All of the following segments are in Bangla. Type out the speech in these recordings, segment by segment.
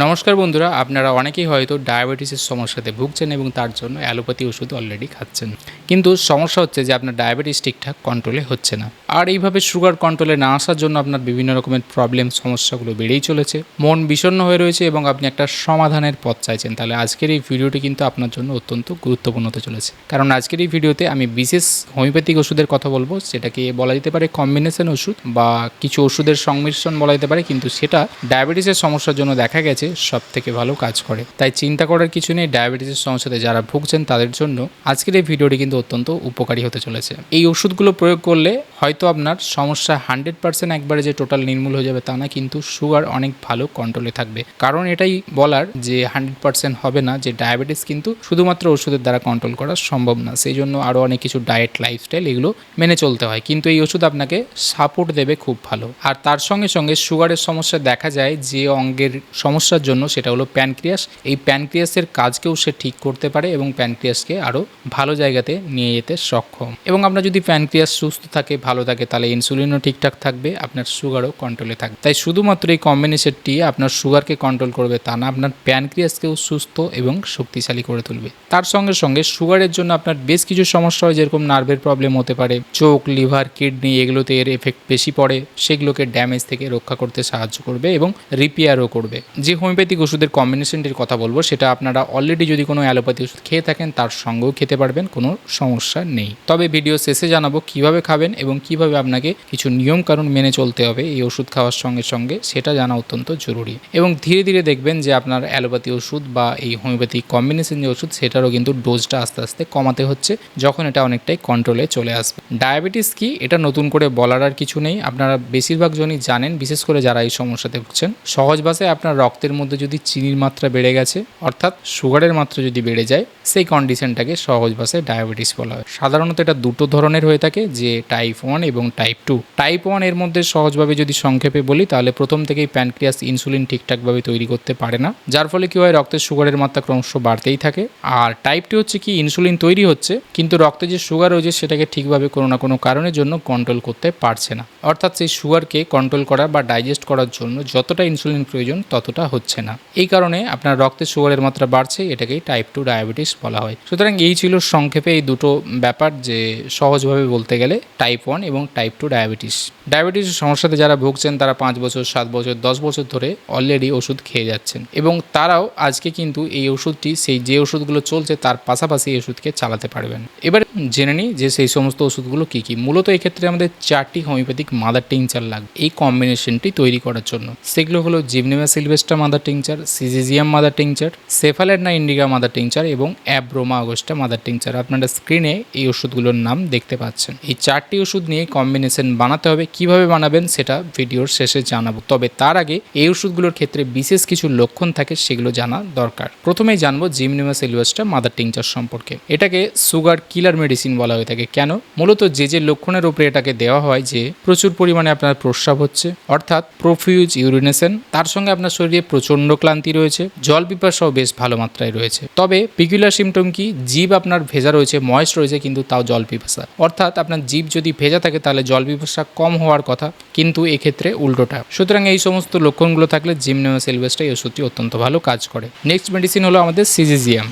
নমস্কার বন্ধুরা, আপনারা অনেকেই হয়তো ডায়াবেটিসের সমস্যাতে ভুগছেন এবং তার জন্য অ্যালোপ্যাথি ওষুধ অলরেডি খাচ্ছেন। কিন্তু সমস্যা হচ্ছে যে আপনার ডায়াবেটিস ঠিকঠাক কন্ট্রোলে হচ্ছে না। আর এইভাবে সুগার কন্ট্রোলে না আসার জন্য আপনার বিভিন্ন রকমের প্রবলেম সমস্যাগুলো বেড়েই চলেছে, মন বিষণ্ণ হয়ে রয়েছে এবং আপনি একটা সমাধানের পথ চাইছেন। তাহলে আজকের এই ভিডিওটি কিন্তু আপনার জন্য অত্যন্ত গুরুত্বপূর্ণ হতে চলেছে, কারণ আজকের এই ভিডিওতে আমি বিশেষ হোমিওপ্যাথিক ওষুধের কথা বলবো, সেটাকে বলা যেতে পারে কম্বিনেশন ওষুধ বা কিছু ওষুধের সংমিশ্রণ বলা যেতে পারে, কিন্তু সেটা ডায়াবেটিসের সমস্যার জন্য দেখা গেছে সব থেকে ভালো কাজ করে। তাই চিন্তা করার কিছু নেই, ডায়াবেটিসের সমস্যাতে যারা ভুগছেন তাদের জন্য আজকের এই ভিডিওটি কিন্তু অত্যন্ত উপকারী হতে চলেছে। এই ওষুধগুলো প্রয়োগ করলে হয়তো আপনার সমস্যা 100% একবারে যে টোটাল নির্মূল হয়ে যাবে তা না, কিন্তু সুগার অনেক ভালো কন্ট্রোলে থাকবে। কারণ এটাই বলার যে 100% হবে না, যে ডায়াবেটিস কিন্তু শুধুমাত্র ওষুধের দ্বারা কন্ট্রোল করা সম্ভব না। সেই জন্য আরও অনেক কিছু ডায়েট, লাইফস্টাইল এগুলো মেনে চলতে হয়, কিন্তু এই ওষুধ আপনাকে সাপোর্ট দেবে খুব ভালো। আর তার সঙ্গে সঙ্গে সুগারের সমস্যা দেখা যায় যে অঙ্গের সমস্যার জন্য, সেটা হলো প্যানক্রিয়াস। এই প্যানক্রিয়াসের কাজকেও সে ঠিক করতে পারে এবং প্যানক্রিয়াসকে আরও ভালো জায়গাতে নিয়ে যেতে সক্ষম। এবং আপনার যদি প্যানক্রিয়াস সুস্থ থাকে, ভালো থাকে, তাহলে ইনসুলিনও ঠিকঠাক থাকবে, আপনার সুগারও কন্ট্রোলে থাকবে। তাই শুধুমাত্র এই কম্বিনেশনটি আপনার সুগারকে কন্ট্রোল করবে তা না, আপনার প্যানক্রিয়াসকেও সুস্থ এবং শক্তিশালী করে তুলবে। তার সঙ্গে সঙ্গে সুগারের জন্য আপনার বেশ কিছু সমস্যা হয়, যেরকম নার্ভের প্রবলেম হতে পারে, চোখ, লিভার, কিডনি এগুলোতে এর এফেক্ট বেশি পড়ে, সেগুলোকে ড্যামেজ থেকে রক্ষা করতে সাহায্য করবে এবং রিপেয়ারও করবে। যে হোমিওপ্যাথিক ওষুধের কম্বিনেশনটির কথা বলবো, সেটা আপনারা অলরেডি যদি কোনো অ্যালোপ্যাথি ওষুধ খেয়ে থাকেন তার সঙ্গেও খেতে পারবেন, কোনো সমস্যা নেই। তবে ভিডিও শেষে জানাবো কিভাবে খাবেন এবং কিভাবে আপনাকে কিছু নিয়ম কানুন মেনে চলতে হবে এই ওষুধ খাওয়ার সঙ্গে সঙ্গে, সেটা জানা অত্যন্ত জরুরি। এবং ধীরে ধীরে দেখবেন যে আপনার অ্যালোপ্যাথি ওষুধ বা এই হোমিওপ্যাথিক কম্বিনেশন যে ওষুধ, সেটারও কিন্তু ডোজটা আস্তে আস্তে কমাতে হচ্ছে, যখন এটা অনেকটাই কন্ট্রোলে চলে আসবে। ডায়াবেটিস কি, এটা নতুন করে বলার আর কিছু নেই, আপনারা বেশিরভাগ জনই জানেন, বিশেষ করে যারা এই সমস্যাতে ভুগছেন। সহজ ভাষায় আপনার রক্তের মধ্যে যদি চিনির মাত্রা বেড়ে গেছে, অর্থাৎ সুগারের মাত্রা যদি বেড়ে যায়, সেই কন্ডিশনটাকে সহজ ভাষায় ডায়াবেটিস বলা হয়। সাধারণত এটা দুটো ধরনের হয়ে থাকে, যে টাইপ 1 এবং টাইপ 2। টাইপ 1 এর মধ্যে সহজভাবে যদি সংক্ষেপে বলি, তাহলে প্রথম থেকেই প্যানক্রিয়াস ইনসুলিন ঠিকঠাকভাবে তৈরি করতে পারে না, যার ফলে কি হয়, রক্তের সুগারের মাত্রা ক্রমশ বাড়তেই থাকে। আর টাইপ 2 হচ্ছে কি, ইনসুলিন তৈরি হচ্ছে কিন্তু রক্তে যে সুগার রয়েছে সেটাকে ঠিকভাবে কোনো না কোনো কারণের জন্য কন্ট্রোল করতে পারছে না, অর্থাৎ সেই সুগারকে কন্ট্রোল করা বা ডাইজেস্ট করার জন্য যতটা ইনসুলিন প্রয়োজন ততটা হচ্ছে না। এই কারণে আপনার রক্তে সুগারের মাত্রা বাড়ছে, এটাকেই টাইপ 2 ডায়াবেটিস বলা হয়। সুতরাং এই ছিল সংক্ষেপে এই দুটো ব্যাপার, যে সহজভাবে বলতে গেলে টাইপ 1 এবং টাইপ 2 ডায়াবেটিস। ডায়াবেটিসের সমস্যাতে যারা ভুগছেন তারা 5 বছর, 7 বছর, 10 বছর ধরে অলরেডি ওষুধ খেয়ে যাচ্ছেন, এবং তারাও আজকে কিন্তু এই ওষুধটি, সেই যে ওষুধগুলো চলছে তার পাশাপাশি এই ওষুধকে চালাতে পারবেন। এবার জেনে নিই যে সেই সমস্ত ওষুধগুলো কী কী। মূলত এক্ষেত্রে আমাদের 4টি হোমিওপ্যাথিক মাদার টিংচার লাগবে এই কম্বিনেশনটি তৈরি করার জন্য। সেগুলো হলো gymnema sylvestre mother tincture, syzygium mother tincture, cephalandra indica mother tincture এবং অ্যাব্রোমা অগস্টা মাদার টিংচার। আপনারা স্ক্রিনে এই ওষুধগুলোর নাম দেখতে পাচ্ছেন। এই 4টি ওষুধ নিয়ে কম্বিনেশন বানাতে হবে, কিভাবে বানাবেন সেটা ভিডিওর শেষে জানাবো। তবে তার আগে এই ওষুধগুলোর ক্ষেত্রে বিশেষ কিছু লক্ষণ থাকে, সেগুলো জানা দরকার। প্রথমেই জানবো জিমনেমা সিলভেস্ট্রা মাদার টিংচার সম্পর্কে। এটাকে সুগার কিলার মেডিসিন বলা হয়ে থাকে। কেন? মূলত যে লক্ষণের উপরে এটাকে দেওয়া হয়, যে প্রচুর পরিমাণে আপনার প্রস্রাব হচ্ছে, অর্থাৎ প্রফিউজ ইউরিনেশন, তার সঙ্গে আপনার শরীরে প্রচণ্ড ক্লান্তি রয়েছে, জল পিপাসাও বেশ ভালো মাত্রায় রয়েছে। তবে পিকুলার সিমটম কি, জিভ আপনার ভেজা রয়েছে, ময়েস্ট রয়েছে, কিন্তু তাও জল পিপাসা, অর্থাৎ আপনার জিভ যদি ভেজা থাকে তাহলে জল পিপাসা কম হওয়ার কথা, কিন্তু এক্ষেত্রে উল্টোটা। সুতরাং এই সমস্ত লক্ষণগুলো থাকলে জিমনেমা সিলভেস্ট্রা এই ওষুধটি অত্যন্ত ভালো কাজ করে। নেক্সট মেডিসিন হলো আমাদের সিজিজিয়াম।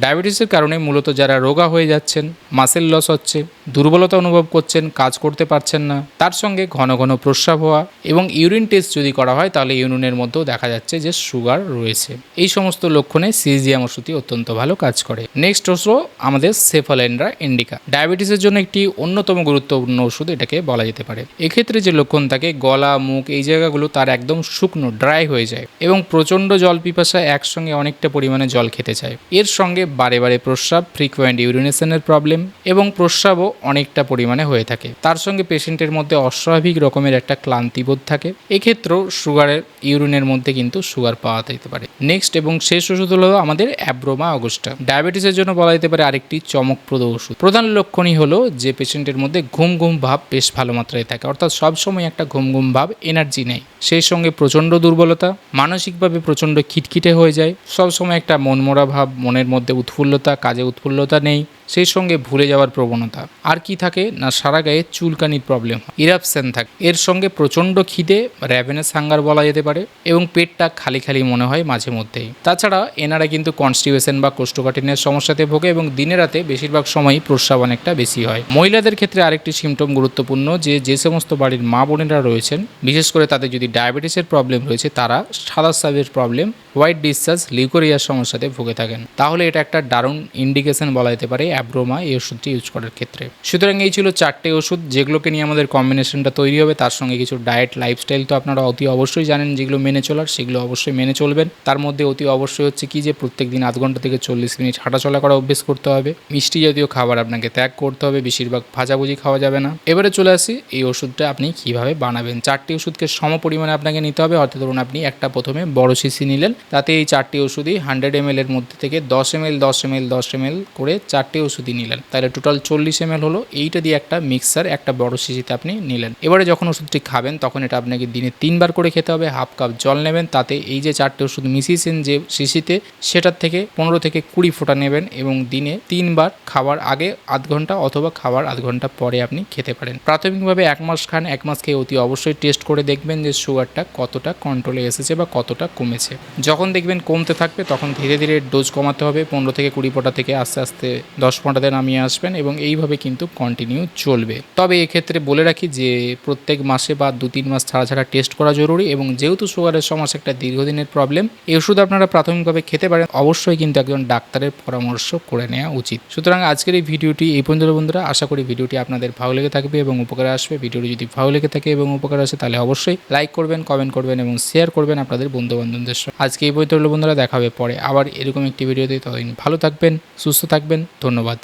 ডায়াবেটিসের কারণে মূলত যারা রোগা হয়ে যাচ্ছেন, মাসেল লস হচ্ছে, দুর্বলতা অনুভব করছেন, কাজ করতে পারছেন না, তার সঙ্গে ঘন ঘন প্রস্রাব হওয়া এবং ইউরিন টেস্ট যদি করা হয় তাহলে ইউরিনের মধ্যেও দেখা যাচ্ছে যে সুগার রয়েছে, এই সমস্ত লক্ষণে সিজিজিয়াম ওষুধটি অত্যন্ত ভালো কাজ করে। নেক্সট হলো আমাদের সেফালেডনা ইন্ডিকা। ডায়াবেটিসের জন্য একটি অন্যতম গুরুত্বপূর্ণ ওষুধ এটাকে বলা যেতে পারে। এক্ষেত্রে যে লক্ষণ থাকে, গলা, মুখ এই জায়গাগুলো তার একদম শুকনো, ড্রাই হয়ে যায় এবং প্রচণ্ড জল পিপাসা, একসঙ্গে অনেকটা পরিমাণে জল খেতে চায়। এর সঙ্গে বারে বারে প্রস্রাব, ফ্রিকোয়েন্ট ইউরিনেশনের প্রবলেম এবং প্রস্রাবও অনেকটা পরিমাণে হয়ে থাকে। তার সঙ্গে পেশেন্টের মধ্যে অস্বাভাবিক রকমের একটা ক্লান্তিবোধ থাকে। এক্ষেত্রেও সুগারের ইউরিনের মধ্যে কিন্তু সুগার পাওয়া যেতে পারে। নেক্সট এবং শেষ ওষুধ হলো আমাদের অ্যাব্রোমা অগস্টা। ডায়াবেটিসের জন্য বলা যেতে পারে আরেকটি চমকপ্রদ ওষুধ। প্রধান লক্ষণই হলো যে পেশেন্টের মধ্যে ঘুম ঘুম ভাব বেশ ভালো মাত্রায় থাকে, অর্থাৎ সবসময় একটা ঘুম ঘুম ভাব, এনার্জি নেই, সেই সঙ্গে প্রচণ্ড দুর্বলতা, মানসিকভাবে প্রচণ্ড খিটখিটে হয়ে যায়, সবসময় একটা মনমরা ভাব, মনের মধ্যে উৎফুল্লতা, কাজে উৎফুল্লতা নেই, সেই সঙ্গে ভুলে যাওয়ার প্রবণতা। আর কি থাকে না, সারা গায়ে চুলকানির প্রবলেম, ইরাপশন থাকে, এর সঙ্গে প্রচণ্ড খিদে, র্যাভেনাস হাঙ্গার বলা যেতে পারে, এবং পেটটা খালি খালি মনে হয় মাঝে মধ্যেই। তাছাড়া এনারা কিন্তু কনস্টিপেশন বা কোষ্ঠকাঠিন্যের সমস্যাতে ভোগে এবং দিনে রাতে বেশিরভাগ সময়ই প্রস্রাব অনেকটা বেশি হয়। মহিলাদের ক্ষেত্রে আরেকটি সিমটম গুরুত্বপূর্ণ, যে সমস্ত বাড়ির মা বোনেরা রয়েছেন, বিশেষ করে তাদের যদি ডায়াবেটিসের প্রবলেম রয়েছে, তারা সাদা স্রাবের প্রবলেম, হোয়াইট ডিসচার্জ, লিউকোরিয়ার সমস্যাতে ভুগে থাকেন, তাহলে এটা একটা দারুণ ইন্ডিকেশন বলা যেতে পারে অ্যাব্রোমা এই ওষুধটি ইউজ করার ক্ষেত্রে। সুতরাং এই ছিল 4টে ওষুধ যেগুলোকে নিয়ে আমাদের কম্বিনেশনটা তৈরি হবে। তার সঙ্গে কিছু ডায়েট, লাইফস্টাইল তো আপনারা অতি অবশ্যই জানেন যেগুলো মেনে চলার, সেগুলো অবশ্যই মেনে চলবেন। তার মধ্যে অতি অবশ্যই হচ্ছে কি, যে প্রত্যেক দিন আধ ঘন্টা থেকে 40 মিনিট হাঁটাচলা করা অভ্যেস করতে হবে। মিষ্টি জাতীয় খাবার আপনাকে ত্যাগ করতে হবে, বেশিরভাগ ভাজাভুজি খাওয়া যাবে না। এবারে চলে আসি এই ওষুধটা আপনি কিভাবে বানাবেন। 4টি ওষুধকে সম পরিমাণে আপনাকে নিতে হবে। অর্থাৎ ধরুন আপনি একটা প্রথমে বড় শিশি নিলেন, তাতে এই 4টি ওষুধই 100 ml এর মধ্যে থেকে 10 ml 10 ml 10 ml করে 4টে ওষুধই নিলেন, তাহলে টোটাল 40 ml হলো। এইটা দিয়ে একটা মিক্সার একটা বড় শিশিতে আপনি নিলেন। এবারে যখন ওষুধটি খাবেন তখন এটা আপনাকে দিনে 3বার করে খেতে হবে। হাফ কাপ জল নেবেন, তাতে এই যে 4টে ওষুধ মিশিয়েছেন যে শিশিতে, সেটার থেকে 15 থেকে 20 ফোঁটা নেবেন এবং দিনে 3বার, খাবার আগে আধ ঘন্টা অথবা খাবার আধ ঘন্টা পরে আপনি খেতে পারেন। প্রাথমিকভাবে 1 মাস খান, 1 মাস খেয়ে অতি অবশ্যই টেস্ট করে দেখবেন যে সুগারটা কতটা কন্ট্রোলে এসেছে বা কতটা কমেছে। যখন দেখবেন কমতে থাকবে তখন ধীরে ধীরে ডোজ কমাতে হবে। 15 থেকে 20 ফোঁটা থেকে আস্তে আস্তে 10 ফোঁটাতে নামিয়ে আসবেন এবং এইভাবে কিন্তু কন্টিনিউ চলবে। তবে এক্ষেত্রে বলে রাখি যে প্রত্যেক মাসে বা 2-3 মাস ছাড়া ছাড়া টেস্ট করা জরুরি, এবং যেহেতু সুগারের সমস্যা একটা দীর্ঘদিনের প্রবলেম, এই ওষুধ আপনারা প্রাথমিকভাবে খেতে পারেন, অবশ্যই কিন্তু একজন ডাক্তারের পরামর্শ করে নেওয়া উচিত। সুতরাং আজকের এই ভিডিওটি এই পর্যন্ত বন্ধুরা। আশা করি ভিডিওটি আপনাদের ভালো লেগে থাকবে এবং উপকারে আসবে। ভিডিওটি যদি ভালো লেগে থাকে এবং উপকার আসে তাহলে অবশ্যই লাইক করবেন, কমেন্ট করবেন এবং শেয়ার করবেন আপনাদের বন্ধু বান্ধবদের সঙ্গে। আজকে এই পর্যন্ত বন্ধুরা, দেখা হবে পরে আবার এরকম একটি ভিডিওতে। ততদিন ভালো থাকবেন, সুস্থ থাকবেন, ধন্যবাদ।